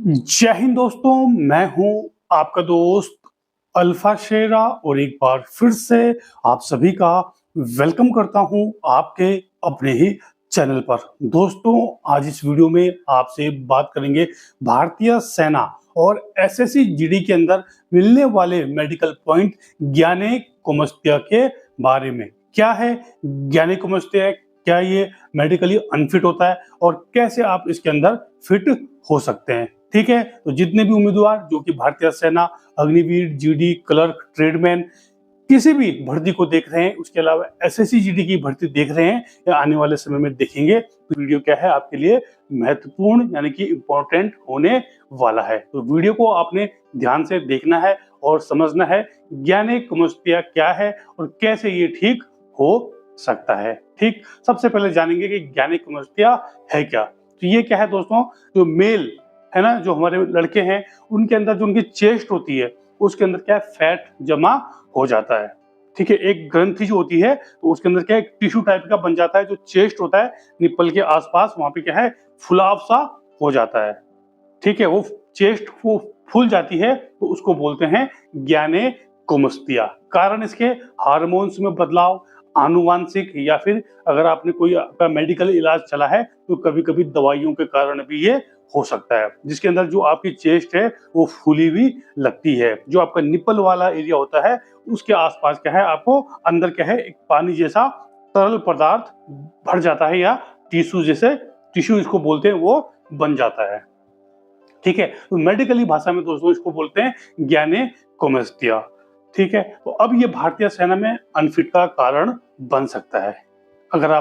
जय हिंद दोस्तों, मैं हूं आपका दोस्त अल्फा शेरा और एक बार फिर से आप सभी का वेलकम करता हूं आपके अपने ही चैनल पर। दोस्तों, आज इस वीडियो में आपसे बात करेंगे भारतीय सेना और एसएससी जीडी के अंदर मिलने वाले मेडिकल पॉइंट ज्ञानेकोमस्त्य के बारे में। क्या है ज्ञानेकोमस्त्य, क्या ये मेडिकली अनफिट होता है और कैसे आप इसके अंदर फिट हो सकते हैं। ठीक है, तो जितने भी उम्मीदवार जो कि भारतीय सेना, अग्निवीर, जीडी, क्लर्क, ट्रेडमैन किसी भी भर्ती को देख रहे हैं, उसके अलावा एसएससी जीडी की भर्ती देख रहे हैं या आने वाले समय में देखेंगे, तो वीडियो क्या है आपके लिए महत्वपूर्ण यानी कि इंपॉर्टेंट होने वाला है। तो वीडियो को आपने ध्यान से देखना है और समझना है ज्ञानेकोमस्त्य क्या है और कैसे ये ठीक हो सकता है। ठीक, सबसे पहले जानेंगे कि ज्ञानेकोमस्त्य है क्या। तो ये क्या है दोस्तों, जो मेल है ना, जो हमारे लड़के हैं, उनके अंदर जो उनकी चेस्ट होती है उसके अंदर क्या है, फैट जमा हो जाता है। ठीक है, एक ग्रंथि जो होती है तो उसके अंदर क्या है, टिश्यू टाइप का बन जाता है। जो चेस्ट होता है निप्पल के आसपास, वहां पे क्या है, फुलाव सा हो जाता है। ठीक है, वो चेस्ट वो फूल जाती है तो उसको बोलते हैं ज्ञानेकोमस्त्य। कारण इसके हार्मोन्स में बदलाव, आनुवांशिक, या फिर अगर आपने कोई आपका मेडिकल इलाज चला है तो कभी कभी दवाइयों के कारण भी ये हो सकता है, जिसके अंदर जो आपकी चेस्ट है वो फूली हुई लगती है। जो आपका निप्पल वाला एरिया होता है उसके आसपास क्या है, आपको अंदर क्या है, एक पानी जैसा तरल पदार्थ भर जाता है, या टिश्यू जैसे, टिश्यू इसको बोलते हैं, वो बन जाता है। ठीक है, तो मेडिकली भाषा में दोस्तों इसको बोलते हैं ज्ञानेकोमस्त्य। ठीक है, तो अब ये भारतीय सेना में अनफिट का कारण बन सकता है। अगर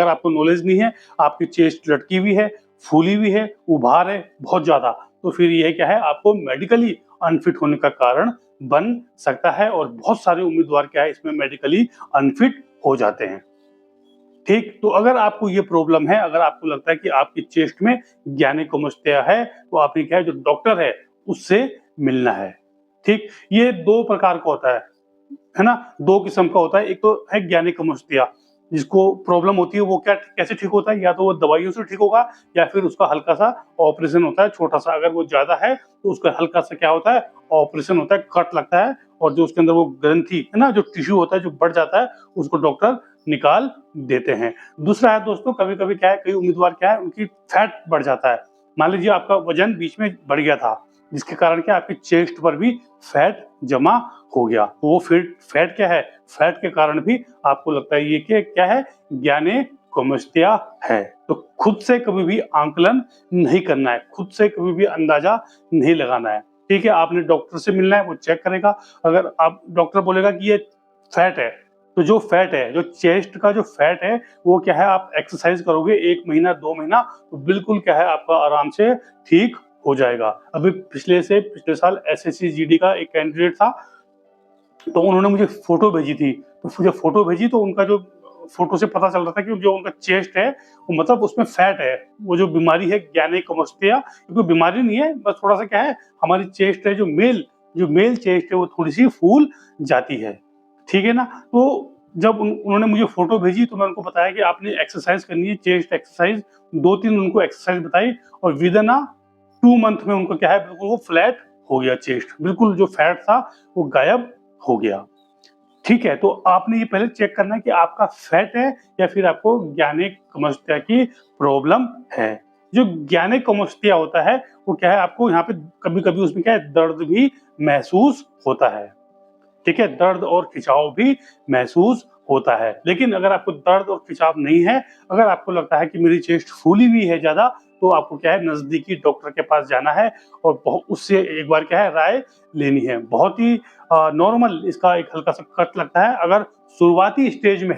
आपको नॉलेज नहीं है, आपकी चेस्ट लटकी हुई है, फूली हुई है, उभार है बहुत ज्यादा, तो फिर ये क्या है, आपको मेडिकली अनफिट होने का कारण बन सकता है। और बहुत सारे उम्मीदवार क्या है, इसमें मेडिकली अनफिट हो जाते हैं। ठीक, तो अगर आपको ये प्रॉब्लम है, अगर आपको लगता है कि आपकी चेस्ट में ज्ञानेकोमस्त्य है, तो आपने क्या है, जो डॉक्टर है उससे मिलना है। ठीक, ये दो प्रकार का होता है ना, दो किस्म का होता है। एक तो है ज्ञानेकोमस्त्य, जिसको प्रॉब्लम होती है, वो क्या कैसे ठीक होता है, या तो वो दवाइयों से ठीक होगा या फिर उसका हल्का सा ऑपरेशन होता है, छोटा सा। अगर वो ज्यादा है तो उसका हल्का सा क्या होता है, ऑपरेशन होता है, कट लगता है, और जो उसके अंदर वो ग्रंथि है ना, जो टिश्यू होता है जो बढ़ जाता है, उसको डॉक्टर निकाल देते हैं। दूसरा है दोस्तों, कभी कभी क्या है, कई उम्मीदवार क्या है, उनकी फैट बढ़ जाता है। मान लीजिए आपका वजन बीच में बढ़ गया था, जिसके कारण क्या, आपकी चेस्ट पर भी फैट जमा हो गया। तो वो फैट क्या है, फैट के कारण भी आपको लगता है ये क्या है, ज्ञानेकोमस्त्य है। तो खुद से कभी भी आंकलन नहीं करना है, खुद से कभी भी अंदाजा नहीं लगाना है। ठीक है, आपने डॉक्टर से मिलना है, वो चेक करेगा। अगर आप डॉक्टर बोलेगा कि ये फैट है, तो जो फैट है, जो चेस्ट का जो फैट है, वो क्या है, आप एक्सरसाइज करोगे 1 महीना 2 महीना, तो बिल्कुल क्या है, आपका आराम से ठीक हो जाएगा। अभी पिछले साल एसएससी जीडी का एक कैंडिडेट था, तो उन्होंने मुझे फोटो भेजी थी। तो मुझे फोटो भेजी तो उनका जो फोटो से पता चल रहा था कि जो उनका चेस्ट है वो मतलब उसमें फैट है। वो जो बीमारी है ज्ञानेकोमस्त्य, कोई बीमारी नहीं है, बस थोड़ा सा क्या है, हमारी चेस्ट है, जो मेल चेस्ट है वो थोड़ी सी फूल जाती है। ठीक है ना। तो जब उन्होंने मुझे फोटो भेजी तो मैं उनको बताया कि आपने एक्सरसाइज करनी है, चेस्ट एक्सरसाइज। 2-3 उनको एक्सरसाइज बताई, और विद इन 2 मंथ में उनको क्या है, बिल्कुल वो फ्लैट हो गया चेस्ट, बिल्कुल जो फैट था वो गायब हो गया। ठीक है, तो आपने ये पहले चेक करना है कि आपका फैट है या फिर आपको ज्ञानेकोमस्त्य की प्रॉब्लम है। जो ज्ञानेकोमस्त्य होता है वो क्या है, आपको यहाँ पे कभी कभी उसमें क्या है, दर्द भी महसूस होता है। ठीक है, दर्द और खिंचाव भी महसूस होता है। लेकिन अगर आपको दर्द और खिंचाव नहीं है, अगर आपको लगता है कि मेरी चेस्ट फूली हुई है ज्यादा, तो आपको क्या है, नजदीकी डॉक्टर के पास जाना है और उससे एक बार क्या है, राय लेनी है। बहुत ही नॉर्मल इसका एक हल्का सा कट लगता है। अगर शुरुआती स्टेज में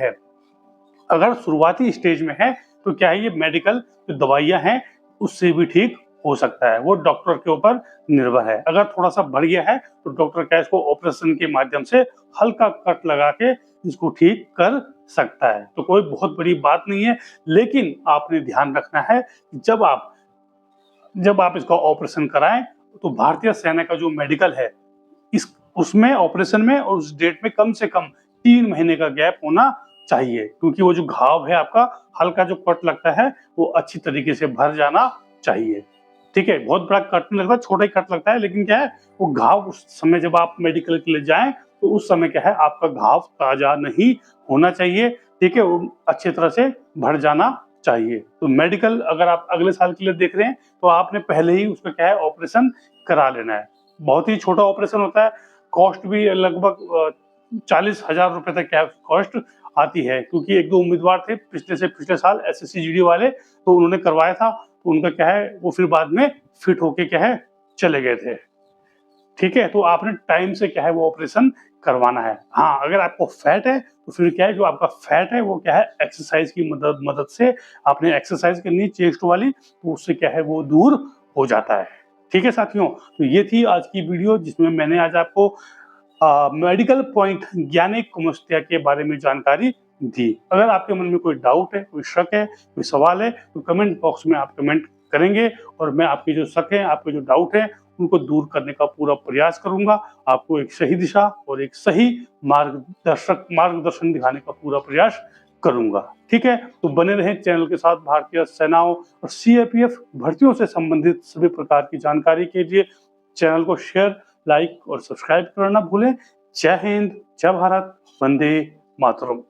है तो क्या है, ये मेडिकल जो दवाइयां हैं उससे भी ठीक हो सकता है। वो डॉक्टर के ऊपर निर्भर है। अगर थोड़ा सा बढ़ गया है तो डॉक्टर क्या इसको ऑपरेशन के माध्यम से हल्का कट लगा के इसको ठीक कर सकता है। तो कोई बहुत बड़ी बात नहीं है। लेकिन आपने ध्यान रखना है, जब आप इसका ऑपरेशन कराएं तो भारतीय सेना का जो मेडिकल है, इस उसमें ऑपरेशन में और उस डेट में कम से कम 3 महीने का गैप होना चाहिए, क्योंकि वो जो घाव है आपका, हल्का जो कट लगता है, वो अच्छी तरीके से भर जाना चाहिए। ठीक है, बहुत बड़ा कट नहीं लगता, छोटा ही कट लगता है, लेकिन क्या है वो घाव उस समय जब आप मेडिकल के लिए जाएं तो उस समय क्या है आपका घाव ताजा नहीं होना चाहिए, ठीक है, वो अच्छी तरह से भर जाना चाहिए। तो मेडिकल अगर आप अगले साल के लिए देख रहे हैं तो आपने पहले ही उसका क्या है ऑपरेशन करा लेना है। बहुत ही छोटा ऑपरेशन होता है, कॉस्ट भी लगभग 40,000 रुपए तक क्या कॉस्ट आती है, क्योंकि एक दो उम्मीदवार थे पिछले से पिछले साल एसएससी जीडी वाले, तो उन्होंने करवाया था, तो उनका क्या है वो फिर बाद में फिट होके क्या है चले गए थे। ठीक है, तो आपने टाइम से क्या है वो ऑपरेशन करवाना है। हाँ, अगर आपको फैट है तो फिर क्या है जो आपका फैट है वो क्या है एक्सरसाइज की मदद से आपने एक्सरसाइज करनी है चेस्ट वाली, तो उससे क्या है वो दूर हो जाता है। ठीक है साथियों, तो ये थी आज की वीडियो जिसमें मैंने आज आपको मेडिकल पॉइंट ज्ञानिक कुमस्तिया के बारे में जानकारी दी। अगर आपके मन में कोई डाउट है, कोई शक है, कोई सवाल है तो कमेंट बॉक्स में आप कमेंट करेंगे और मैं आपके जो शक है, आपके जो डाउट है उनको दूर करने का पूरा प्रयास करूंगा। आपको एक सही दिशा और एक सही मार्गदर्शन दिखाने का पूरा प्रयास करूंगा। ठीक है, तो बने रहें चैनल के साथ। भारतीय सेनाओं और सीएपीएफ भर्तियों से संबंधित सभी प्रकार की जानकारी के लिए चैनल को शेयर, लाइक और सब्सक्राइब करना भूलें। जय हिंद, जय भारत, वंदे मातरम।